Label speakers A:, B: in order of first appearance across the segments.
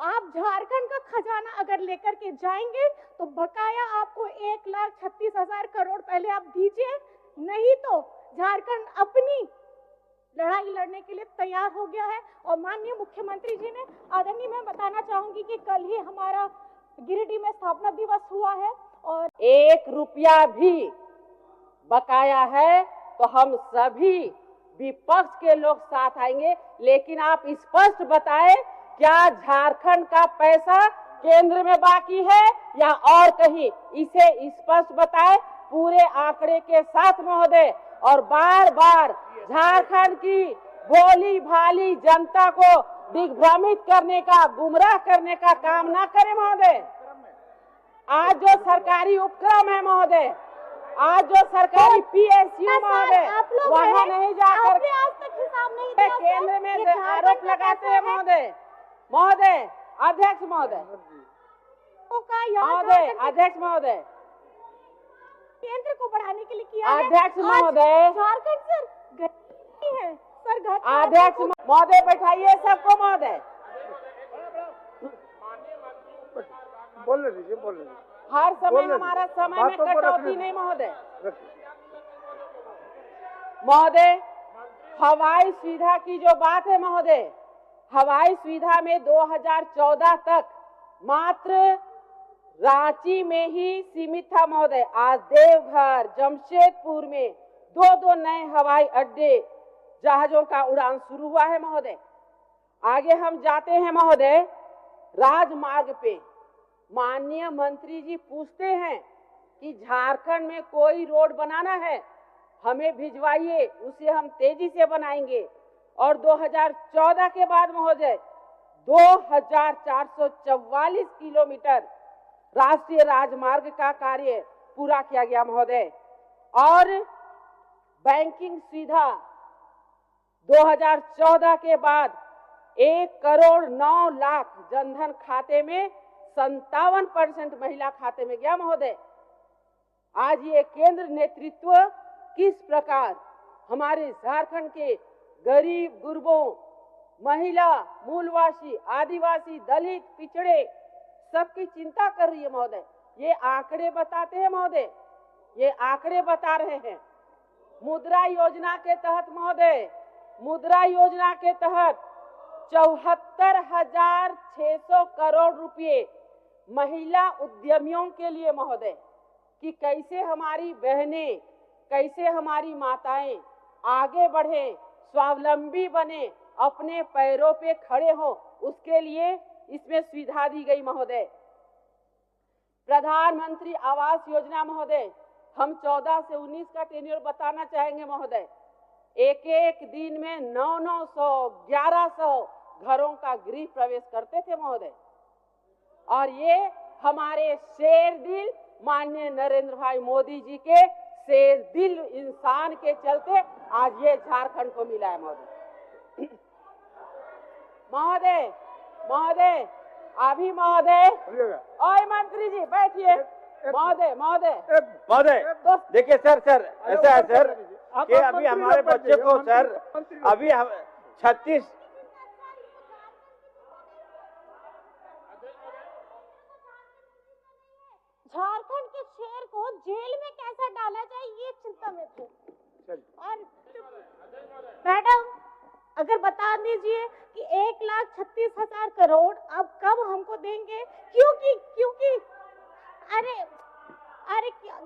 A: आप झारखंड का खजाना अगर लेकर के जाएंगे तो बकाया आपको 1,36,000 करोड़ पहले आप दीजिए, नहीं तो झारखंड अपनी लड़ाई लड़ने के लिए तैयार हो गया है। और माननीय मुख्यमंत्री जी ने, आदरणीय, मैं बताना चाहूंगी कि कल ही हमारा गिरिडीह में स्थापना दिवस हुआ है और
B: 1 रुपया भी बकाया है तो हम सभी विपक्ष के लोग साथ आएंगे, लेकिन आप स्पष्ट बताएं क्या झारखंड का पैसा केंद्र में बाकी है या और कहीं, इसे स्पष्ट बताएं पूरे आंकड़े के साथ महोदय। और बार बार झारखंड की भोली भाली जनता को दिग्भ्रमित करने का, गुमराह करने का काम ना करें महोदय। आज जो सरकारी उपक्रम है महोदय, आज जो सरकारी PSU महोदय, वहाँ नहीं जाकर
A: आज तक हिसाब नहीं दिया,
B: केंद्र में आरोप लगाते हैं महोदय। महोदय, अध्यक्ष महोदय, महोदय, अध्यक्ष महोदय,
A: केंद्र को बढ़ाने के लिए किया है।
B: अध्यक्ष महोदय,
A: झारखंड सर है सर,
B: अध्यक्ष महोदय बैठाइए सबको महोदय।
C: बोलने दीजिए, बोलने दीजिए।
B: हर समय हमारा समय में कटौती नहीं महोदय। महोदय, हवाई सुविधा की जो बात है महोदय, हवाई सुविधा में 2014 तक मात्र रांची में ही सीमित था महोदय। आज देवघर, जमशेदपुर में 2 नए हवाई अड्डे, जहाजों का उड़ान शुरू हुआ है महोदय। आगे हम जाते हैं महोदय, राजमार्ग पे माननीय मंत्री जी पूछते हैं कि झारखंड में कोई रोड बनाना है, हमें भिजवाइए, उसे हम तेजी से बनाएंगे। और 2014 के बाद महोदय 2444 किलोमीटर राष्ट्रीय राजमार्ग का कार्य पूरा किया गया महोदय। और बैंकिंग सुविधा 2014 के बाद 1,09,00,000 जनधन खाते में 57% महिला खाते में गया महोदय। आज ये केंद्र नेतृत्व किस प्रकार हमारे झारखंड के गरीब गुरबों, महिला, मूलवासी, आदिवासी, दलित, पिछड़े सबकी चिंता कर रही है महोदय। ये आंकड़े बताते हैं महोदय, ये आंकड़े बता रहे हैं। मुद्रा योजना के तहत महोदय, मुद्रा योजना के तहत 74,600 करोड़ रुपए महिला उद्यमियों के लिए महोदय, कि कैसे हमारी बहनें, कैसे हमारी माताएं आगे बढ़े, स्वावलंबी बने, अपने पैरों पे खड़े हों, उसके लिए इसमें सुविधा दी गई महोदय। प्रधानमंत्री आवास योजना महोदय, हम 14 से 19 का टेन्योर बताना चाहेंगे महोदय। एक एक दिन में 900, 1100 घरों का गृह प्रवेश करते थे महोदय। और ये हमारे शेर दिल माननीय नरेंद्र भाई मोदी जी के शेर दिल इंसान के चलते आज ये झारखंड को मिला है महोदय। महोदय, महोदय, अभी महोदय, ओए मंत्री जी बैठिए। महोदय, महोदय,
D: महोदय, देखिए सर, ऐसा है सर कि अभी हमारे बच्चे को सर, अभी 36
A: झारखंड के शेर को जेल में कैसा डाला जाए, ये चिंता में थे। और मैडम, अगर बता दीजिए कि 1,36,000 करोड़ अब कब हमको देंगे? क्योंकि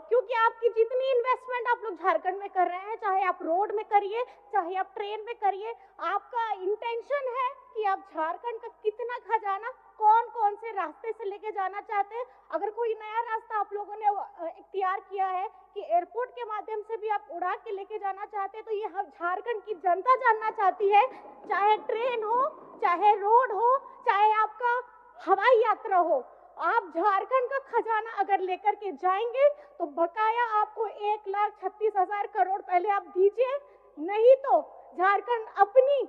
A: क्योंकि आपकी जितनी इन्वेस्टमेंट आप लोग झारखंड में कर रहे हैं, चाहे आप रोड में करिए, चाहे आप ट्रेन में करिए, आपका इंटेंशन है कि आप झारखंड का कितना खजाना कौन कौन से रास्ते से लेके जाना चाहते हैं। अगर कोई नया रास्ता आप लोगों ने इख्तियार किया है कि एयरपोर्ट के माध्यम से भी आप उड़ा के लेके जाना चाहते हैं, तो ये हम झारखंड की जनता जानना चाहती है। चाहे ट्रेन हो, चाहे रोड हो, चाहे आपका हवाई यात्रा हो, आप झारखंड का खजाना अगर लेकर के जाएंगे तो बकाया आपको 1,36,000 करोड़ पहले आप दीजिए, नहीं तो झारखंड अपनी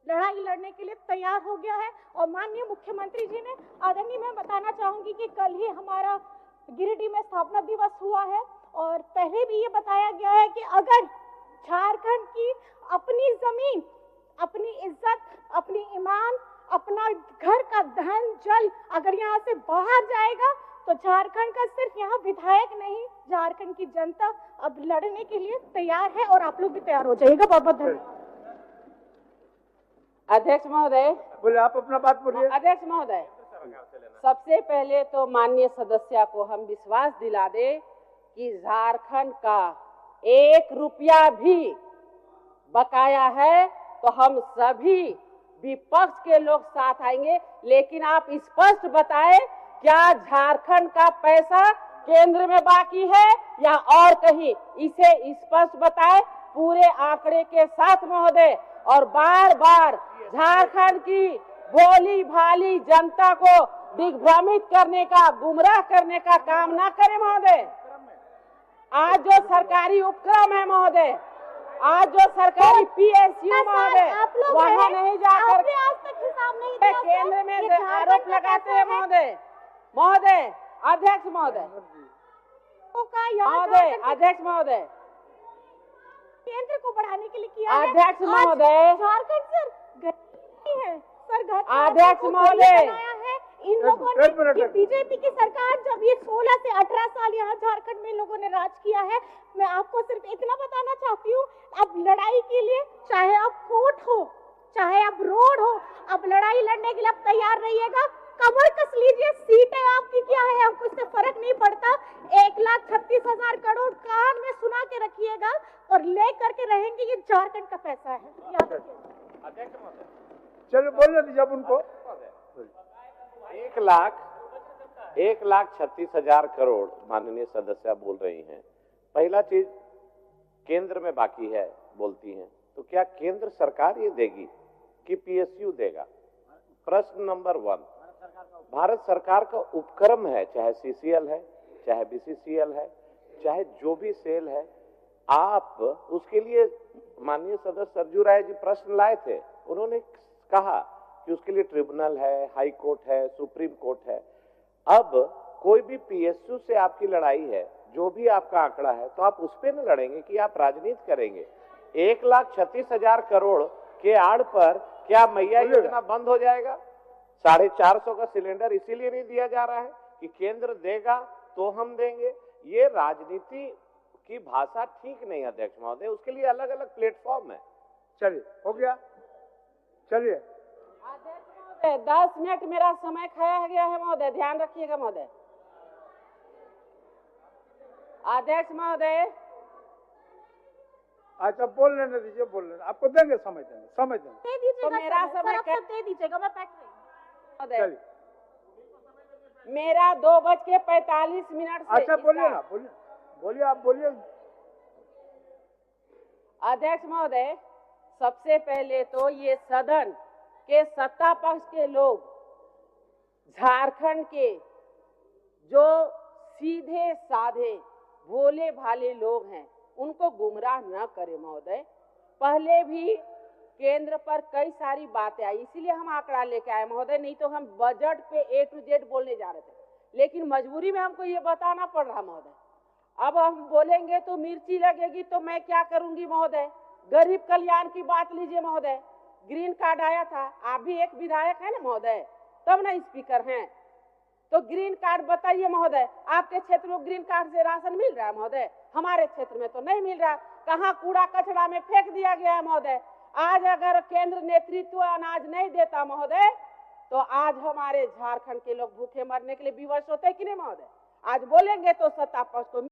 A: लड़ाई लड़ने के लिए तैयार हो गया है। और माननीय मुख्यमंत्री जी ने, आदरणीय, मैं बताना चाहूंगी कि कल ही हमारा गिरिडीह में स्थापना दिवस हुआ है और पहले भी ये बताया गया है कि अगर झारखंड की अपनी जमीन, अपनी इज्जत, अपनी ईमान, अपना घर का धन जल अगर यहाँ से बाहर जाएगा तो झारखंड का सिर्फ यहाँ विधायक नहीं, झारखंड की जनता अब लड़ने के लिए तैयार है और आप लोग भी तैयार हो जाइएगा। बहुत बहुत धन्यवाद।
B: अध्यक्ष महोदय,
C: बोले आप अपना बात बोलिए।
B: अध्यक्ष महोदय, सबसे पहले तो माननीय सदस्य को हम विश्वास दिला दे कि झारखंड का 1 रुपया भी बकाया है तो हम सभी विपक्ष के लोग साथ आएंगे, लेकिन आप स्पष्ट बताएं क्या झारखंड का पैसा केंद्र में बाकी है या और कहीं, इसे स्पष्ट बताएं पूरे आंकड़े के साथ महोदय। और बार बार झारखंड की भोली भाली जनता को दिग्भ्रमित करने का, गुमराह करने का काम ना करें महोदय। आज जो सरकारी उपक्रम है महोदय, आज जो सरकारी PSU महोदय, वहाँ नहीं जाकर
A: आज तक हिसाब नहीं दिया
B: केंद्र में आरोप लगाते हैं महोदय। महोदय, अध्यक्ष महोदय, महोदय, अध्यक्ष महोदय,
A: केंद्र को बढ़ाने के लिए किया है।
B: अध्यक्ष महोदय,
A: झारखंड सर है सर,
B: अध्यक्ष महोदय,
A: इन लोगों ने बीजेपी की सरकार जब ये 16 से 18 साल यहाँ झारखंड में लोगों ने राज किया है, मैं आपको सिर्फ इतना बताना चाहती हूँ, अब लड़ाई के लिए चाहे आप कोर्ट हो चाहे आप रोड हो, अब लड़ाई लड़ने के लिए आप तैयार रहिएगा। कमर कस लीजिए, सीटें आपकी क्या है हमको इससे फर्क नहीं पड़ता। 1,36,000 करोड़ कान में सुना के रखिएगा और ले करके रहेंगे, ये झारखंड का पैसा है, याद रखिएगा।
C: चलो बोलने दीजिए अब उनको।
E: 1,36,000 करोड़ माननीय सदस्य बोल रही हैं। पहला चीज केंद्र में बाकी है बोलती हैं, तो क्या केंद्र सरकार ये देगी कि PSU देगा? प्रश्न नंबर 1, भारत सरकार का उपक्रम है, चाहे CCL है, चाहे BCCL है, चाहे जो भी सेल है, आप उसके लिए माननीय सदस्य सरजू राय जी प्रश्न लाए थे, उन्होंने कहा कि उसके लिए ट्रिब्यूनल है, हाई कोर्ट है, सुप्रीम कोर्ट है। अब कोई भी PSU से आपकी लड़ाई है, जो भी आपका आंकड़ा है, तो आप उस पे न लड़ेंगे कि आप राजनीति करेंगे। 1,36,000 करोड़ के आड़ पर क्या मैया योजना बंद हो जाएगा? 450 का सिलेंडर इसीलिए नहीं दिया जा रहा है कि केंद्र देगा तो हम देंगे। ये राजनीति की भाषा ठीक नहीं अध्यक्ष महोदय, उसके लिए अलग अलग प्लेटफॉर्म है।
C: चलिए, हो गया, चलिए।
B: अध्यक्ष महोदय, 10 मिनट मेरा समय खाया गया है महोदय, ध्यान रखिएगा महोदय। अध्यक्ष महोदय,
C: अच्छा बोलने न दीजिए, बोलने आपको देंगे, समय देंगे, समय देंगे।
A: दे दीजिएगा,
B: तो मेरा समय
A: दे दीजिएगा, मैं बैठ रही हूँ।
C: चलिए,
B: मेरा 2:45 से
C: अच्छा बोलिए ना, बोलिए, बोलिए, आप बोलिए।
B: अध्यक्ष महोदय, सबसे पहले तो ये सदन के सत्ता पक्ष के लोग झारखंड के जो सीधे साधे भोले भाले लोग हैं उनको गुमराह न करें महोदय। पहले भी केंद्र पर कई सारी बातें आई, इसीलिए हम आंकड़ा लेके आए महोदय, नहीं तो हम बजट पे A to Z बोलने जा रहे थे, लेकिन मजबूरी में हमको ये बताना पड़ रहा महोदय। अब हम बोलेंगे तो मिर्ची लगेगी, तो मैं क्या करूंगी महोदय? गरीब कल्याण की बात लीजिए महोदय, ग्रीन कार्ड आया था, आप भी एक विधायक है ना महोदय, तब ना स्पीकर हैं, तो ग्रीन कार्ड बताइए महोदय, आपके क्षेत्र में ग्रीन कार्ड से राशन मिल रहा है महोदय? हमारे क्षेत्र में तो नहीं मिल रहा। कहाँ कूड़ा कचरा में फेंक दिया गया है महोदय। आज अगर केंद्र नेतृत्व अनाज नहीं देता महोदय, तो आज हमारे झारखंड के लोग भूखे मरने के लिए विवश होते कि नहीं महोदय? आज बोलेंगे तो सत्ता पक्ष को